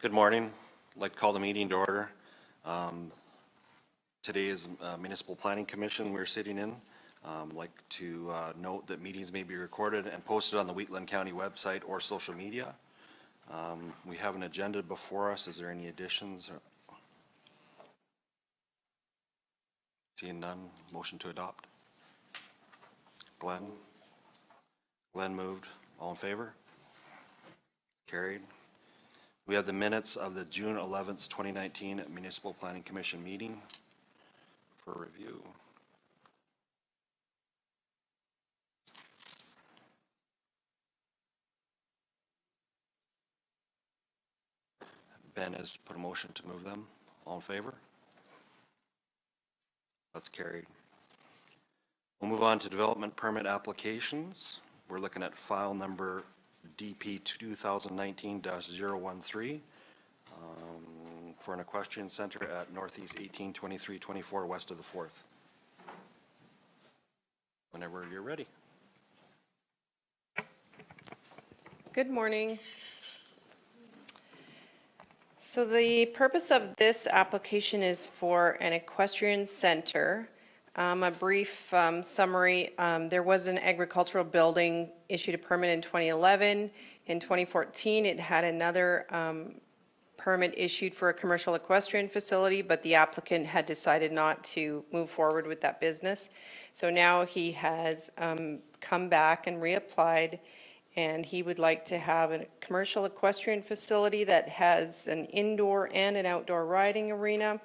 Good morning. I'd like to call the meeting to order. Today is Municipal Planning Commission we're sitting in. I'd like to note that meetings may be recorded and posted on the Wheatland County website or social media. We have an agenda before us. Is there any additions? Seeing none, motion to adopt. Glenn? Glenn moved. All in favor? Carried. We have the minutes of the June 11th, 2019 Municipal Planning Commission meeting for review. Ben has put a motion to move them. All in favor? That's carried. We'll move on to development permit applications. We're looking at file number DP 2019-013 for an equestrian center at Northeast 182324 west of the 4th. Whenever you're ready. Good morning. So the purpose of this application is for an equestrian center. A brief summary, there was an agricultural building issued a permit in 2011. In 2014, it had another permit issued for a commercial equestrian facility, but the applicant had decided not to move forward with that business. So now he has come back and reapplied, and he would like to have a commercial equestrian facility that has an indoor and an outdoor riding arena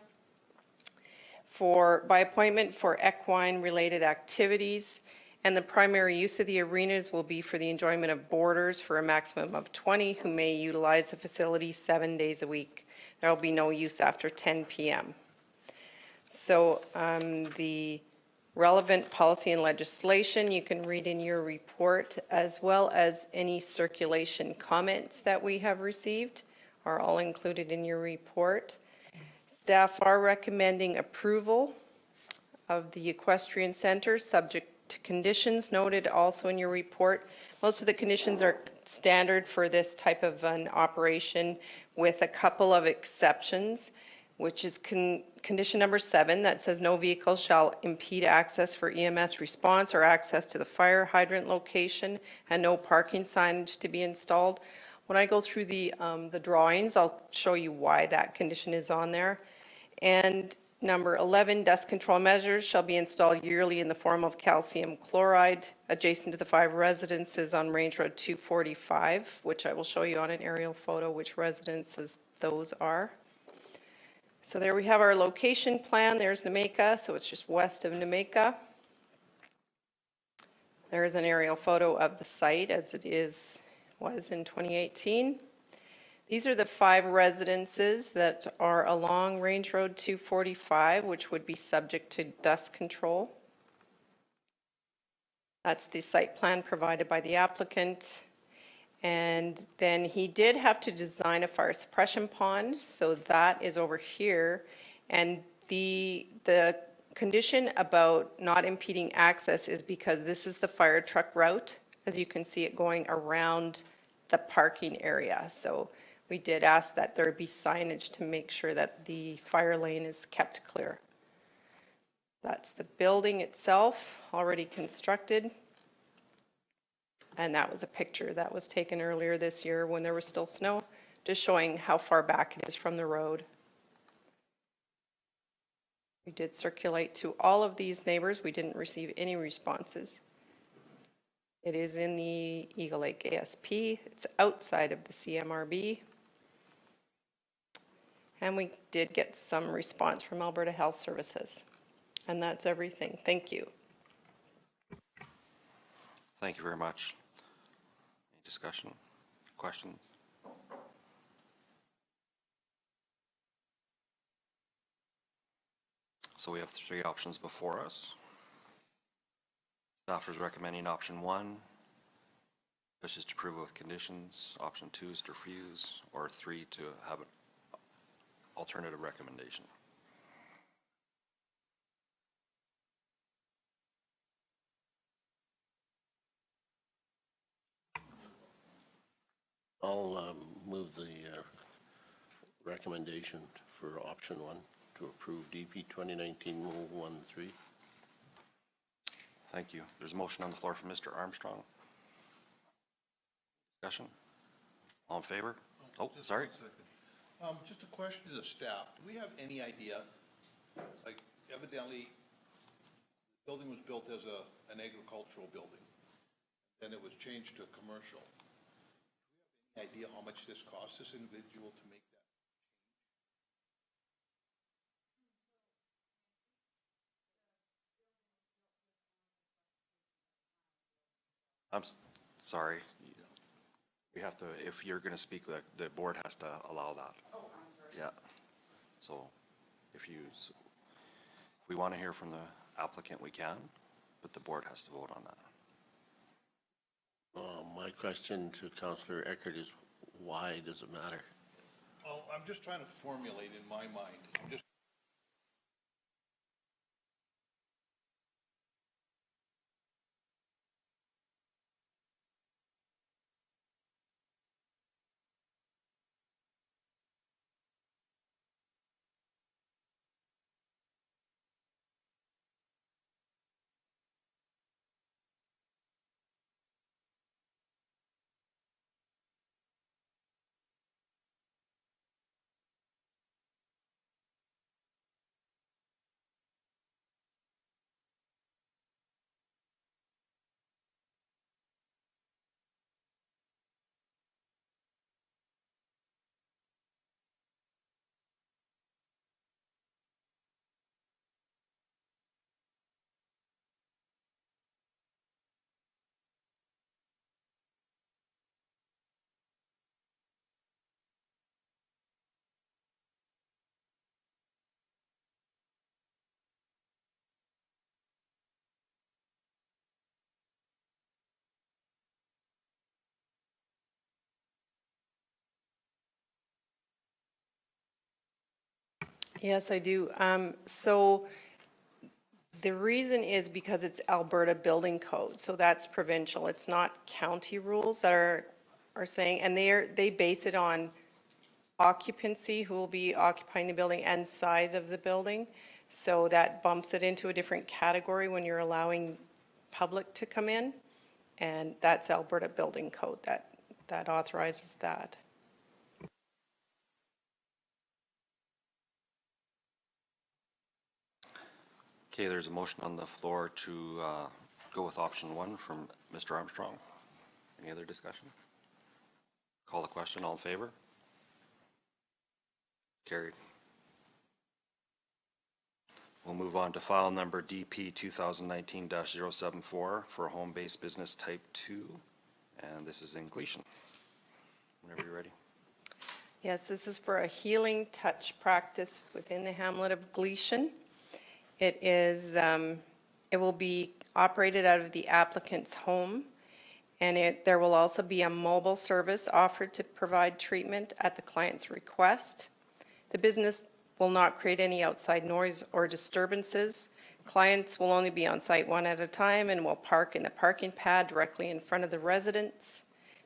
by appointment for equine related activities, and the primary use of the arenas will be for the enjoyment of boarders for a maximum of 20 who may utilize the facility 7 days a week. There will be no use after 10 p.m. So the relevant policy and legislation you can read in your report, as well as any circulation comments that we have received are all included in your report. Staff are recommending approval of the equestrian center subject to conditions noted also in your report. Most of the conditions are standard for this type of an operation, with a couple of exceptions, which is condition number 7 that says no vehicle shall impede access for EMS response or access to the fire hydrant location, and no parking signage to be installed. When I go through the drawings, I'll show you why that condition is on there. And number 11, dust control measures shall be installed yearly in the form of calcium chloride adjacent to the 5 residences on Range Road 245, which I will show you on an aerial photo which residences those are. So there we have our location plan. There's Nameka, so it's just west of Nameka. There is an aerial photo of the site as it was in 2018. These are the 5 residences that are along Range Road 245, which would be subject to dust control. That's the site plan provided by the applicant. And then he did have to design a fire suppression pond, so that is over here. And the condition about not impeding access is because this is the fire truck route, as you can see it going around the parking area. So we did ask that there be signage to make sure that the fire lane is kept clear. That's the building itself, already constructed. And that was a picture that was taken earlier this year when there was still snow, just showing how far back it is from the road. We did circulate to all of these neighbors. We didn't receive any responses. It is in the Eagle Lake ASP. It's outside of the CMRB. And we did get some response from Alberta Health Services. And that's everything. Thank you. Thank you very much. Any discussion? Questions? So we have 3 options before us. Staff is recommending option 1, which is to approve with conditions. Option 2 is to refuse, or 3 to have an alternative recommendation. I'll move the recommendation for option 1 to approve DP 2019-013. Thank you. There's a motion on the floor from Mr. Armstrong. Discussion? All in favor? Oh, Just sorry. 1 second. Just a question to the staff. Do we have any idea, like evidently, the building was built as an agricultural building, then it was changed to commercial. Do we have any idea how much this cost this individual to make that? Sorry. We have to, if you're going to speak, the board has to allow that. Oh, I'm sorry. Yeah. So if we want to hear from the applicant, we can, but the board has to vote on that. My question to Councillor Eckert is, why does it matter? Oh, I'm just trying to formulate in my mind. I'm just Yes, I do. So the reason is because it's Alberta Building Code, so that's provincial. It's not county rules that are saying, and they base it on occupancy, who will be occupying the building, and size of the building. So that bumps it into a different category when you're allowing public to come in, and that's Alberta Building Code that authorizes that. Okay, there's a motion on the floor to go with option 1 from Mr. Armstrong. Any other discussion? Call the question. All in favor? Carried. We'll move on to file number DP 2019-074 for home-based business type 2, and this is in Gleason. Whenever you're ready. Yes, this is for a healing touch practice within the hamlet of Gleason. It will be operated out of the applicant's home, and there will also be a mobile service offered to provide treatment at the client's request. The business will not create any outside noise or disturbances. Clients will only be on site 1 at a time and will park in the parking pad directly in front of the residence.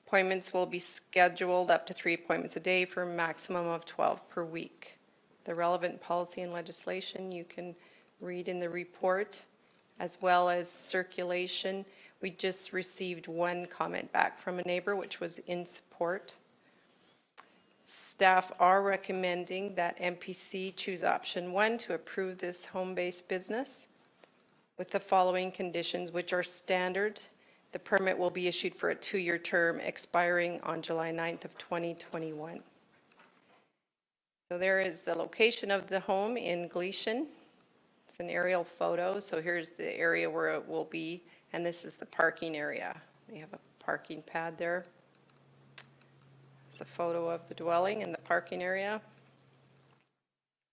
Appointments will be scheduled up to 3 appointments a day for a maximum of 12 per week. The relevant policy and legislation you can read in the report, as well as circulation. We just received 1 comment back from a neighbor, which was in support. Staff are recommending that MPC choose option 1 to approve this home-based business with the following conditions, which are standard. The permit will be issued for a 2-year term expiring on July 9th of 2021. So there is the location of the home in Gleason. It's an aerial photo, so here's the area where it will be, and this is the parking area. They have a parking pad there. It's a photo of the dwelling and the parking area.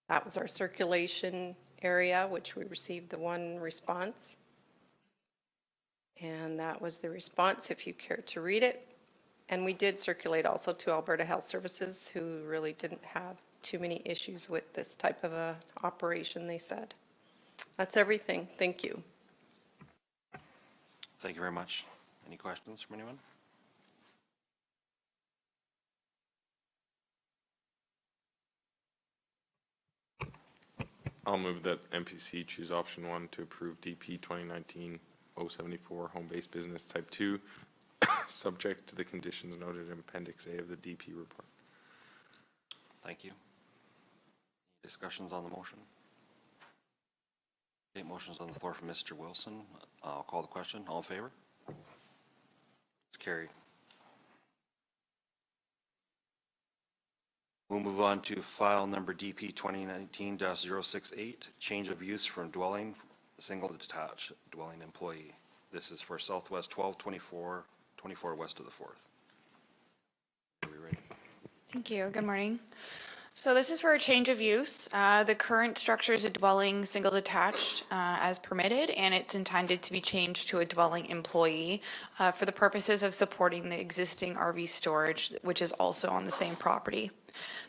That was our circulation area, which we received the 1 response. And that was the response, if you care to read it. And we did circulate also to Alberta Health Services, who really didn't have too many issues with this type of a operation, they said. That's everything. Thank you. Thank you very much. Any questions from anyone? I'll move that MPC choose option 1 to approve DP 2019-074 home-based business type 2, subject to the conditions noted in Appendix A of the DP report. Thank you. Discussions on the motion? Okay, motion's on the floor from Mr. Wilson. I'll call the question. All in favor? It's carried. We'll move on to file number DP 2019-068, change of use from dwelling, single detached dwelling employee. This is for Southwest 1224 west of the 4th. Are we ready? Thank you. Good morning. So this is for a change of use. The current structure is a dwelling single detached as permitted, and it's intended to be changed to a dwelling employee for the purposes of supporting the existing RV storage, which is also on the same property.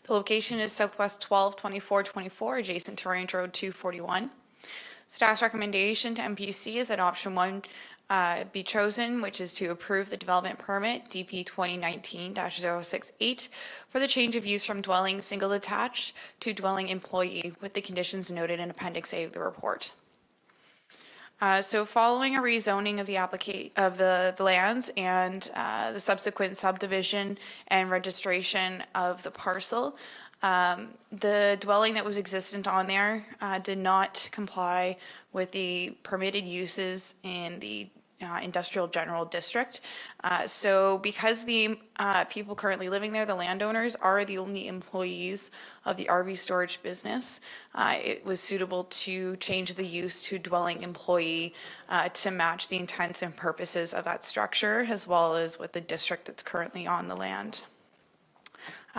The location is Southwest 122424, adjacent to Range Road 241. Staff's recommendation to MPC is that option 1 be chosen, which is to approve the development permit DP 2019-068 for the change of use from dwelling single detached to dwelling employee with the conditions noted in Appendix A of the report. So following a rezoning of the lands and the subsequent subdivision and registration of the parcel, the dwelling that was existent on there did not comply with the permitted uses in the industrial general district. So because the people currently living there, the landowners, are the only employees of the RV storage business, it was suitable to change the use to dwelling employee to match the intents and purposes of that structure, as well as with the district that's currently on the land.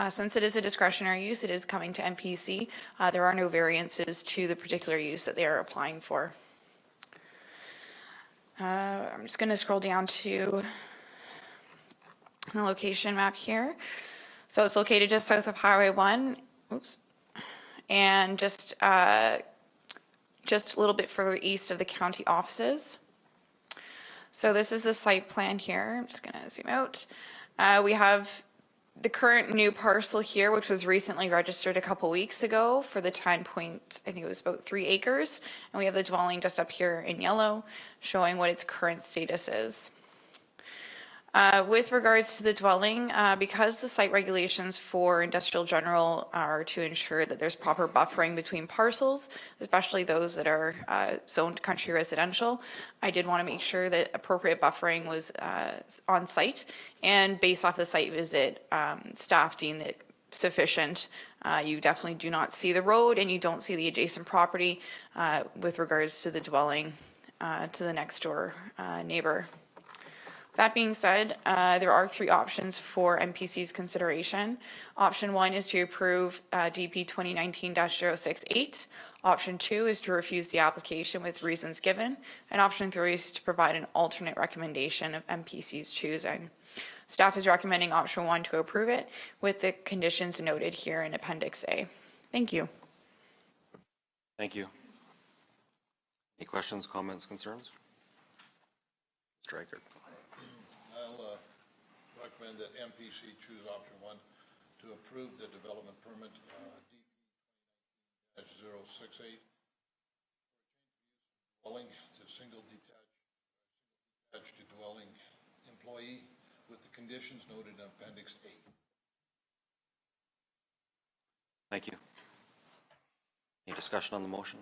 Since it is a discretionary use, it is coming to MPC. There are no variances to the particular use that they are applying for. I'm just going to scroll down to the location map here. So it's located just south of Highway 1, and just a little bit further east of the county offices. So this is the site plan here. I'm just going to zoom out. We have the current new parcel here, which was recently registered a couple weeks ago for the 10 point, I think it was about 3 acres. And we have the dwelling just up here in yellow, showing what its current status is. With regards to the dwelling, because the site regulations for industrial general are to ensure that there's proper buffering between parcels, especially those that are zoned country residential, I did want to make sure that appropriate buffering was on site. And based off the site visit, staff deemed it sufficient. You definitely do not see the road, and you don't see the adjacent property with regards to the dwelling to the next door neighbor. That being said, there are 3 options for MPC's consideration. Option 1 is to approve DP 2019-068. Option 2 is to refuse the application with reasons given. And option 3 is to provide an alternate recommendation of MPC's choosing. Staff is recommending option 1 to approve it with the conditions noted here in Appendix A. Thank you. Thank you. Any questions, comments, concerns? Mr. Reichert. I'll recommend that MPC choose option 1 to approve the development permit DP-068 dwelling to single detached to dwelling employee with the conditions noted in Appendix A. Thank you. Any discussion on the motion?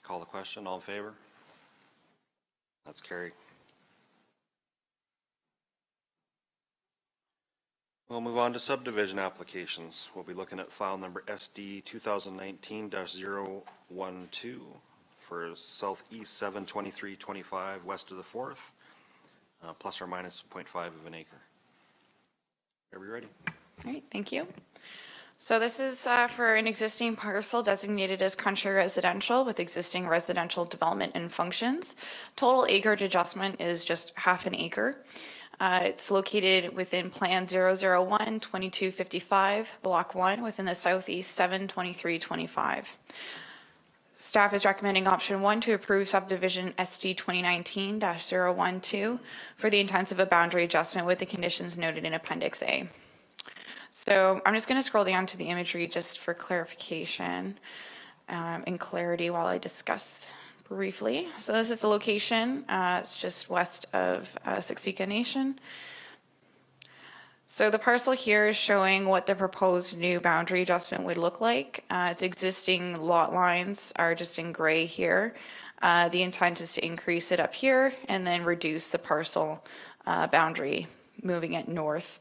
Call the question. All in favor? That's carried. We'll move on to subdivision applications. We'll be looking at file number SD 2019-012 for Southeast 72325 west of the 4th, plus or minus 0.5 of an acre. Are we ready? All right, thank you. So this is for an existing parcel designated as country residential with existing residential development and functions. Total acreage adjustment is just half an acre. It's located within Plan 001-2255, Block 1, within the Southeast 72325. Staff is recommending option 1 to approve subdivision SD 2019-012 for the intents of a boundary adjustment with the conditions noted in Appendix A. So I'm just going to scroll down to the imagery just for clarification and clarity while I discuss briefly. So this is the location. It's just west of Siksika Nation. So the parcel here is showing what the proposed new boundary adjustment would look like. Its existing lot lines are just in gray here. The intent is to increase it up here and then reduce the parcel boundary, moving it north.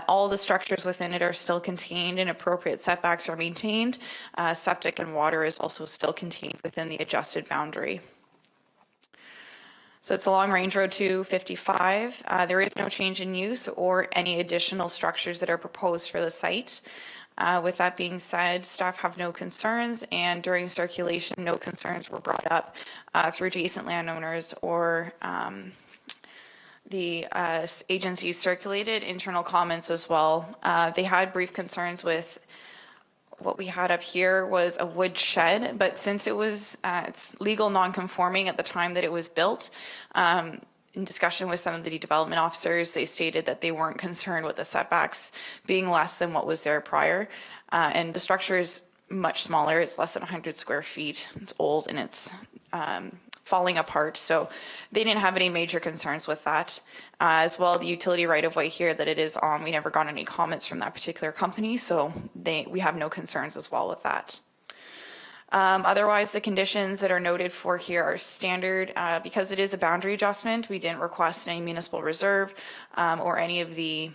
All the structures within it are still contained and appropriate setbacks are maintained. Septic and water is also still contained within the adjusted boundary. So it's along Range Road 255. There is no change in use or any additional structures that are proposed for the site. With that being said, staff have no concerns, and during circulation, no concerns were brought up through adjacent landowners or the agencies circulated internal comments as well. They had brief concerns with what we had up here was a wood shed, but since it was it's legal non-conforming at the time that it was built, in discussion with some of the development officers, they stated that they weren't concerned with the setbacks being less than what was there prior. And the structure is much smaller. It's less than 100 square feet. It's old and it's falling apart. So they didn't have any major concerns with that. As well, the utility right-of-way here that it is on, we never got any comments from that particular company. So we have no concerns as well with that. Otherwise, the conditions that are noted for here are standard. Because it is a boundary adjustment, we didn't request any municipal reserve or any of the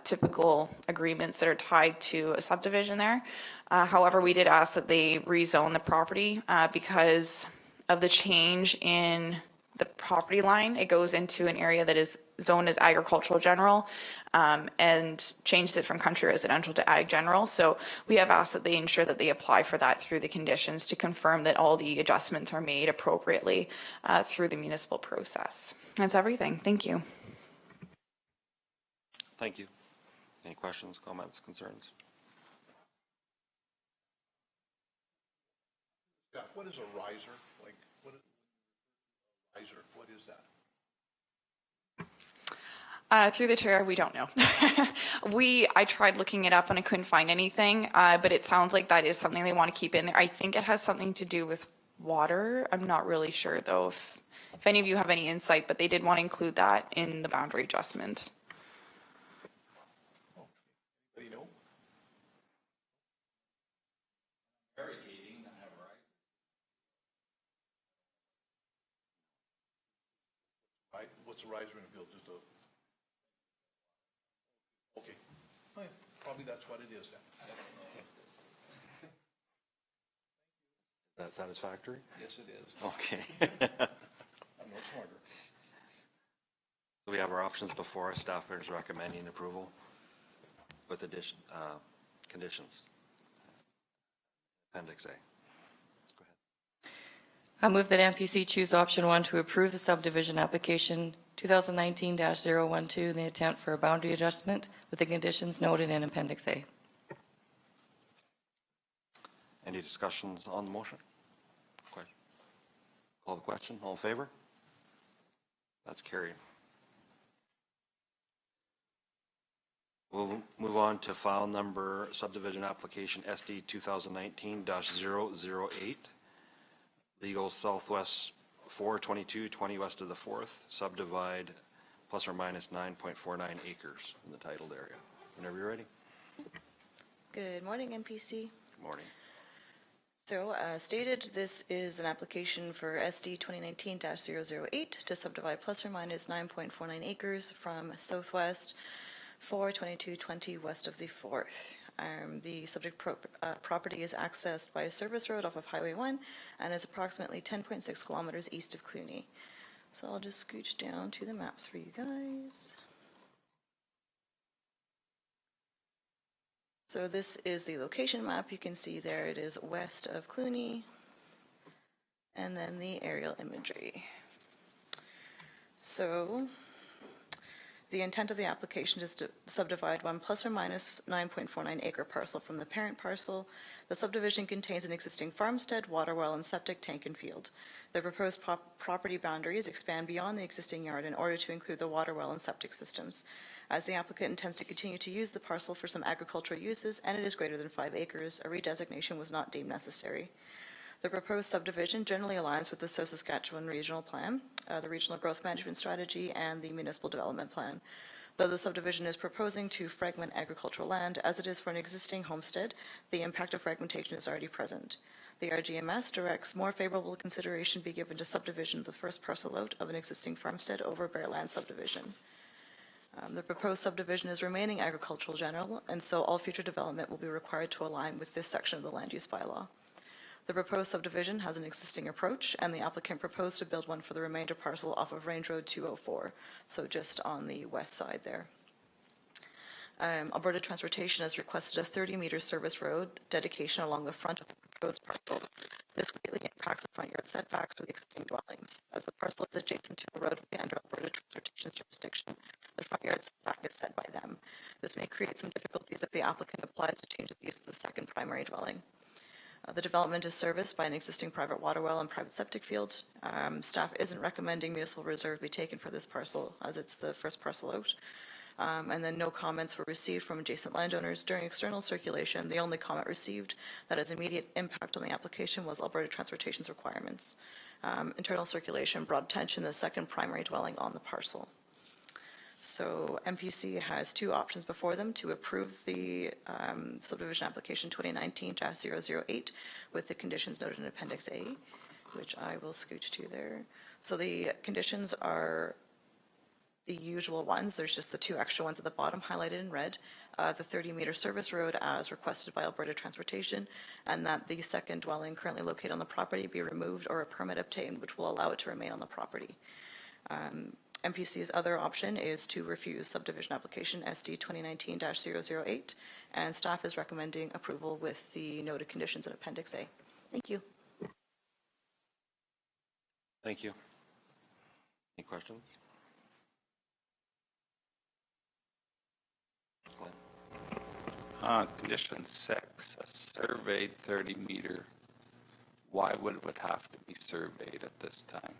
typical agreements that are tied to a subdivision there. However, we did ask that they rezone the property because of the change in the property line. It goes into an area that is zoned as agricultural general and changes it from country residential to ag general. So we have asked that they ensure that they apply for that through the conditions to confirm that all the adjustments are made appropriately through the municipal process. That's everything. Thank you. Thank you. Any questions, comments, concerns? Yeah, what is a riser? Like, what is a riser? What is that? Through the chair, we don't know. I tried looking it up and I couldn't find anything, but it sounds like that is something they want to keep in there. I think it has something to do with water. I'm not really sure though if any of you have any insight, but they did want to include that in the boundary adjustment. Anybody know? Right, what's a riser in a field? Just a, okay. Oh, yeah, probably that's what it is then. Is that satisfactory? Yes, it is. Okay. I'm no smarter. So we have our options before us. Staff is recommending approval with conditions. Appendix A. Go ahead. I move that MPC choose option 1 to approve the subdivision application 2019-012, the attempt for a boundary adjustment with the conditions noted in Appendix A. Any discussions on the motion? Question. Call the question. All in favor? That's carried. We'll move on to file number subdivision application SD 2019-008. Legal Southwest 42220 west of the 4th, subdivide plus or minus 9.49 acres in the titled area. Whenever you're ready. Good morning, MPC. Good morning. So, stated, this is an application for SD 2019-008 to subdivide plus or minus 9.49 acres from Southwest 42220 west of the 4th. The subject property is accessed by a service road off of Highway 1 and is approximately 10.6 kilometers east of Cluny. So I'll just scooch down to the maps for you guys. So this is the location map. You can see there it is west of Cluny, and then the aerial imagery. So the intent of the application is to subdivide one plus or minus 9.49 acre parcel from the parent parcel. The subdivision contains an existing farmstead, water well, and septic tank and field. The proposed property boundaries expand beyond the existing yard in order to include the water well and septic systems. As the applicant intends to continue to use the parcel for some agricultural uses and it is greater than 5 acres, a redesignation was not deemed necessary. The proposed subdivision generally aligns with the South Saskatchewan Regional Plan, the Regional Growth Management Strategy, and the Municipal Development Plan. Though the subdivision is proposing to fragment agricultural land, as it is for an existing homestead, the impact of fragmentation is already present. The RGMS directs more favorable consideration be given to subdivision of the first parcel out of an existing farmstead over bare land subdivision. The proposed subdivision is remaining agricultural general, and so all future development will be required to align with this section of the land use bylaw. The proposed subdivision has an existing approach, and the applicant proposed to build one for the remainder parcel off of Range Road 204, so just on the west side there. Alberta Transportation has requested a 30-meter service road dedication along the front of the proposed parcel. This greatly impacts the front yard setbacks for the existing dwellings. As the parcel is adjacent to a roadway under Alberta Transportation's jurisdiction, the front yard setback is set by them. This may create some difficulties if the applicant applies to change the use of the second primary dwelling. The development is serviced by an existing private water well and private septic field. Staff isn't recommending municipal reserve be taken for this parcel, as it's the first parcel out. And then no comments were received from adjacent landowners. During external circulation, the only comment received that has immediate impact on the application was Alberta Transportation's requirements. Internal circulation brought attention to the second primary dwelling on the parcel. So MPC has two options before them to approve the subdivision application 2019-008 with the conditions noted in Appendix A, which I will scoot to there. So the conditions are the usual ones. There's just the two extra ones at the bottom highlighted in red. The 30-meter service road as requested by Alberta Transportation, and that the second dwelling currently located on the property be removed or a permit obtained, which will allow it to remain on the property. MPC's other option is to refuse subdivision application SD 2019-008, and staff is recommending approval with the noted conditions in Appendix A. Thank you. Thank you. Any questions? Glenn? Condition 6, a surveyed 30-meter. Why would it have to be surveyed at this time?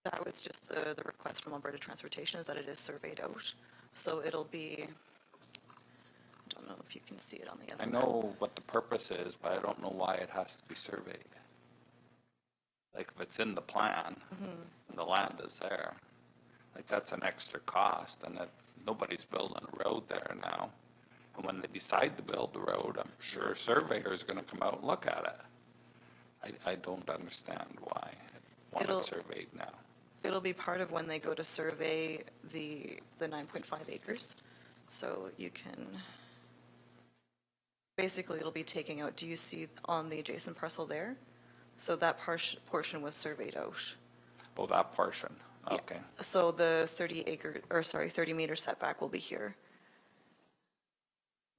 That was just the request from Alberta Transportation, is that it is surveyed out. So it'll be, I don't know if you can see it on the other. I know what the purpose is, but I don't know why it has to be surveyed. Like if it's in the plan, and the land is there, like that's an extra cost, and nobody's building a road there now. And when they decide to build the road, I'm sure a surveyor is going to come out and look at it. I don't understand why I want it surveyed now. It'll be part of when they go to survey the 9.5 acres. So you can, basically it'll be taking out, do you see on the adjacent parcel there? So that portion was surveyed out. Oh, that portion, okay. Yeah. So the 30-meter setback will be here,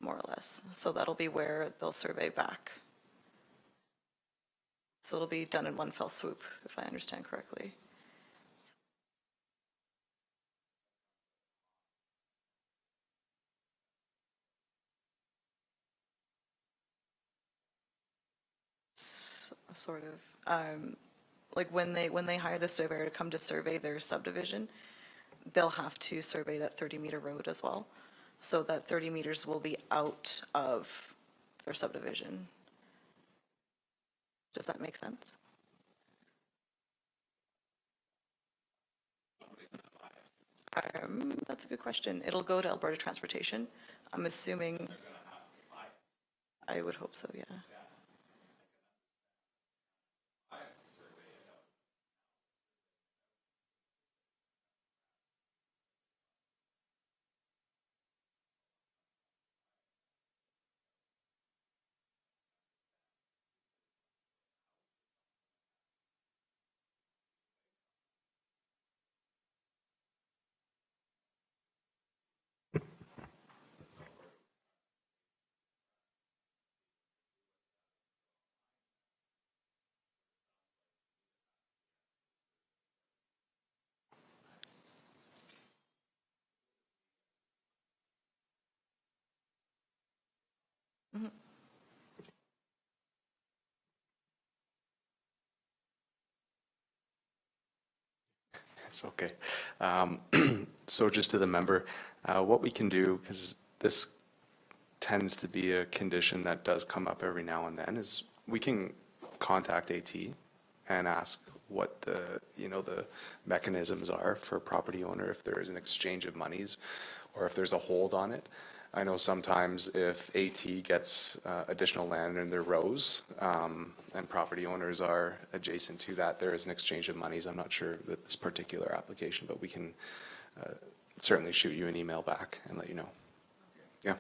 more or less. So that'll be where they'll survey back. So it'll be done in one fell swoop, if I understand correctly. Sort of. Like when they hire the surveyor to come to survey their subdivision, they'll have to survey that 30-meter road as well. So that 30 meters will be out of their subdivision. Does that make sense? That's a good question. It'll go to Alberta Transportation. I'm assuming. I would hope so, yeah. It's okay. So just to the member, what we can do, because this tends to be a condition that does come up every now and then, is we can contact AT and ask what the, the mechanisms are for a property owner if there is an exchange of monies or if there's a hold on it. I know sometimes if AT gets additional land in their rows and property owners are adjacent to that, there is an exchange of monies. I'm not sure that this particular application, but we can certainly shoot you an email back and let you know. Yeah.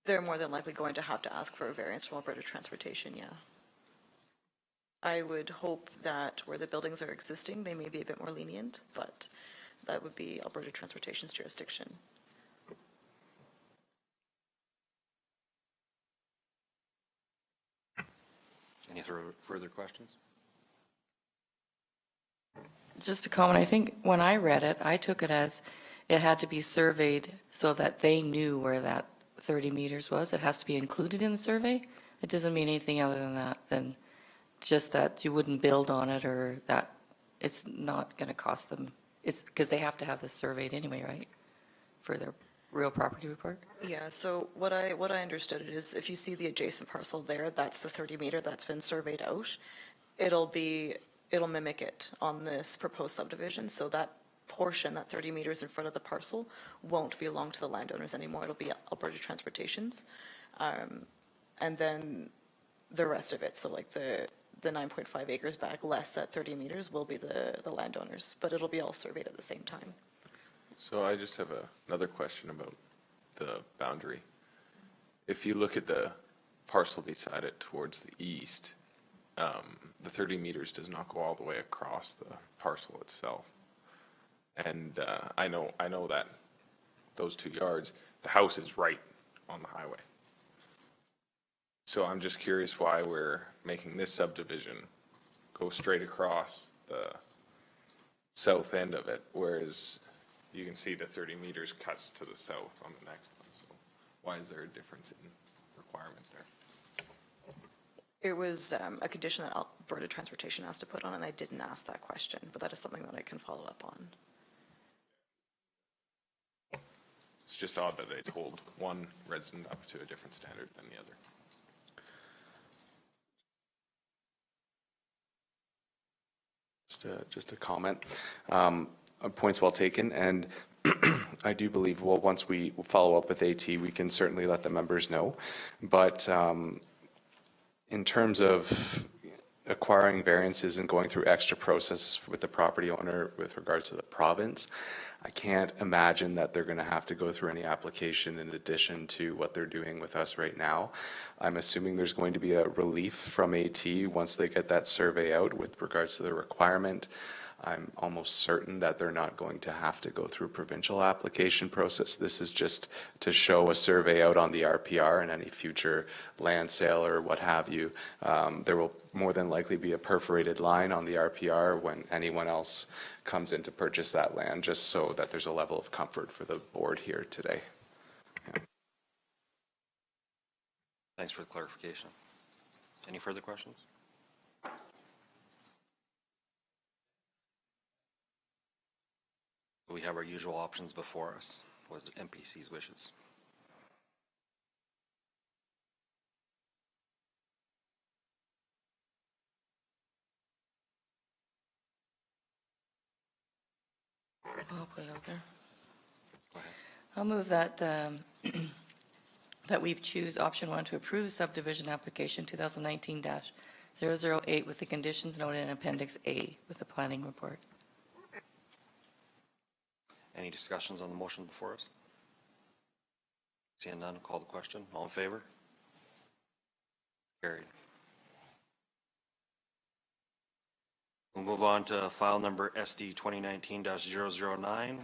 They're more than likely going to have to ask for a variance from Alberta Transportation, yeah. I would hope that where the buildings are existing, they may be a bit more lenient, but that would be Alberta Transportation's jurisdiction. Any further questions? Just a comment, I think when I read it, I took it as it had to be surveyed so that they knew where that 30 meters was. It has to be included in the survey. It doesn't mean anything other than that, than just that you wouldn't build on it or that it's not going to cost them. It's because they have to have this surveyed anyway, right? For their real property report? Yeah, so what I understood it is if you see the adjacent parcel there, that's the 30 meter that's been surveyed out. It'll mimic it on this proposed subdivision, so that portion, that 30 meters in front of the parcel, won't belong to the landowners anymore. It'll be Alberta Transportation's. And then the rest of it, so like the 9.5 acres back, less that 30 meters, will be the landowners, but it'll be all surveyed at the same time. So I just have another question about the boundary. If you look at the parcel beside it towards the east, the 30 meters does not go all the way across the parcel itself. And I know that those 2 yards, the house is right on the highway. So I'm just curious why we're making this subdivision go straight across the south end of it, whereas you can see the 30 meters cuts to the south on the next one. So why is there a difference in requirement there? It was a condition that Alberta Transportation has to put on, and I didn't ask that question, but that is something that I can follow up on. It's just odd that they'd hold one resident up to a different standard than the other. Just a comment. Points well taken, and I do believe, well, once we follow up with AT, we can certainly let the members know. But in terms of acquiring variances and going through extra processes with the property owner with regards to the province, I can't imagine that they're going to have to go through any application in addition to what they're doing with us right now. I'm assuming there's going to be a relief from AT once they get that survey out with regards to the requirement. I'm almost certain that they're not going to have to go through a provincial application process. This is just to show a survey out on the RPR and any future land sale or what have you. There will more than likely be a perforated line on the RPR when anyone else comes in to purchase that land, just so that there's a level of comfort for the board here today. Yeah. Thanks for the clarification. Any further questions? We have our usual options before us. Was the MPC's wishes? I'll put it out there. Go ahead. I'll move that, that we choose option 1 to approve the subdivision application 2019-008 with the conditions noted in Appendix A with the planning report. Any discussions on the motion before us? Seeing none, call the question. All in favor? Carried. We'll move on to file number SD 2019-009,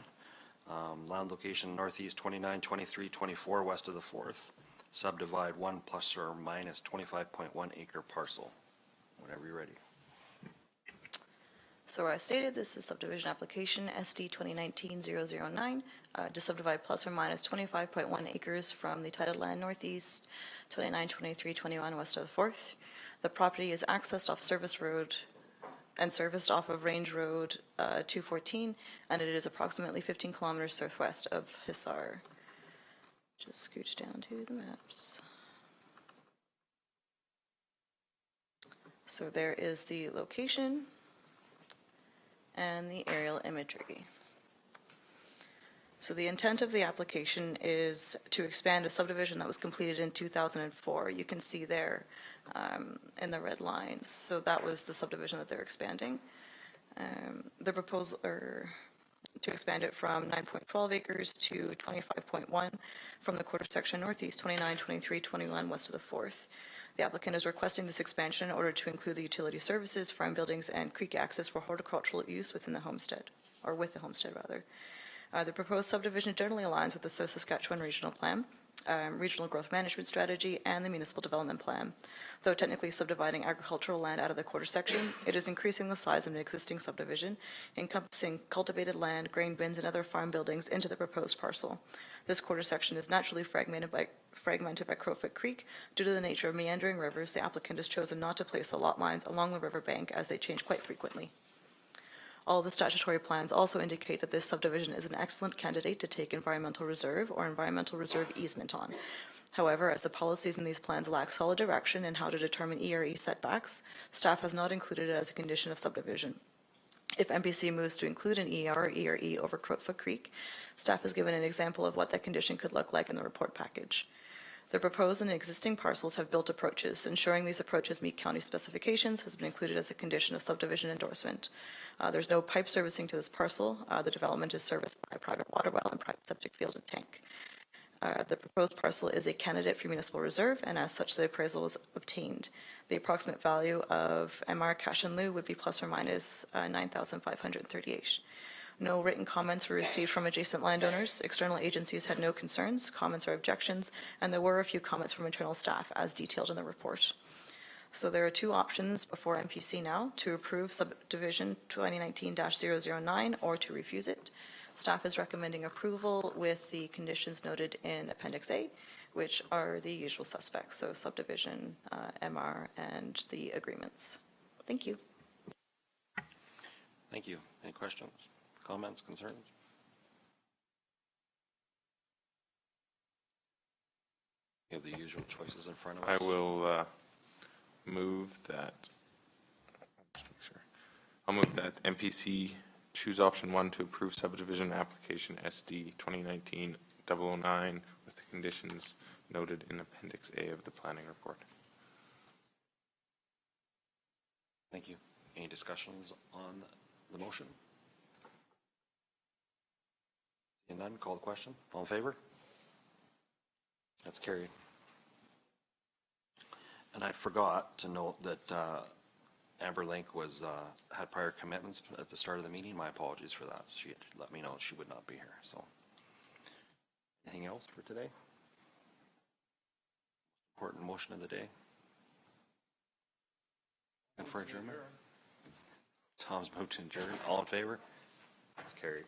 land location northeast 29, 23, 24, west of the 4th. Subdivide 1 plus or minus 25.1 acre parcel. Whenever you're ready. So as stated, this is subdivision application SD 2019-009 to subdivide plus or minus 25.1 acres from the titled land northeast 29, 23, 21 west of the 4th. The property is accessed off Service Road and serviced off of Range Road 214, and it is approximately 15 kilometers southwest of Hisar. Just scooch down to the maps. So there is the location and the aerial imagery. So the intent of the application is to expand a subdivision that was completed in 2004. You can see there in the red lines. So that was the subdivision that they're expanding. The proposal, to expand it from 9.12 acres to 25.1 from the quarter section northeast, 29, 23, 21 west of the 4th. The applicant is requesting this expansion in order to include the utility services, farm buildings, and creek access for horticultural use within the homestead, or with the homestead rather. The proposed subdivision generally aligns with the South Saskatchewan Regional Plan, Regional Growth Management Strategy, and the Municipal Development Plan. Though technically subdividing agricultural land out of the quarter section, it is increasing the size of an existing subdivision, encompassing cultivated land, grain bins, and other farm buildings into the proposed parcel. This quarter section is naturally fragmented by Crowfoot Creek. Due to the nature of meandering rivers, the applicant has chosen not to place the lot lines along the riverbank as they change quite frequently. All of the statutory plans also indicate that this subdivision is an excellent candidate to take environmental reserve or environmental reserve easement on. However, as the policies in these plans lack solid direction in how to determine ERE setbacks, staff has not included it as a condition of subdivision. If MPC moves to include an ER or ERE over Crowfoot Creek, staff has given an example of what that condition could look like in the report package. The proposed and existing parcels have built approaches. Ensuring these approaches meet county specifications has been included as a condition of subdivision endorsement. There's no pipe servicing to this parcel. The development is serviced by a private water well and private septic field and tank. The proposed parcel is a candidate for municipal reserve, and as such, the appraisal was obtained. The approximate value of MR cash in lieu would be plus or minus $9,538. No written comments were received from adjacent landowners. External agencies had no concerns, comments, or objections, and there were a few comments from internal staff, as detailed in the report. So there are two options before MPC now: to approve subdivision 2019-009 or to refuse it. Staff is recommending approval with the conditions noted in Appendix A, which are the usual suspects, so subdivision, MR, and the agreements. Thank you. Thank you. Any questions, comments, concerns? You have the usual choices in front of us. I will move that, just make sure. I'll move that MPC choose option 1 to approve subdivision application SD 2019-009 with the conditions noted in Appendix A of the planning report. Thank you. Any discussions on the motion? Seeing none, call the question. All in favor? That's carried. And I forgot to note that Amber Link had prior commitments at the start of the meeting. My apologies for that. She had let me know she would not be here. So, anything else for today? Important motion of the day. And for adjournment? Tom's moved to adjourn. All in favor? That's carried.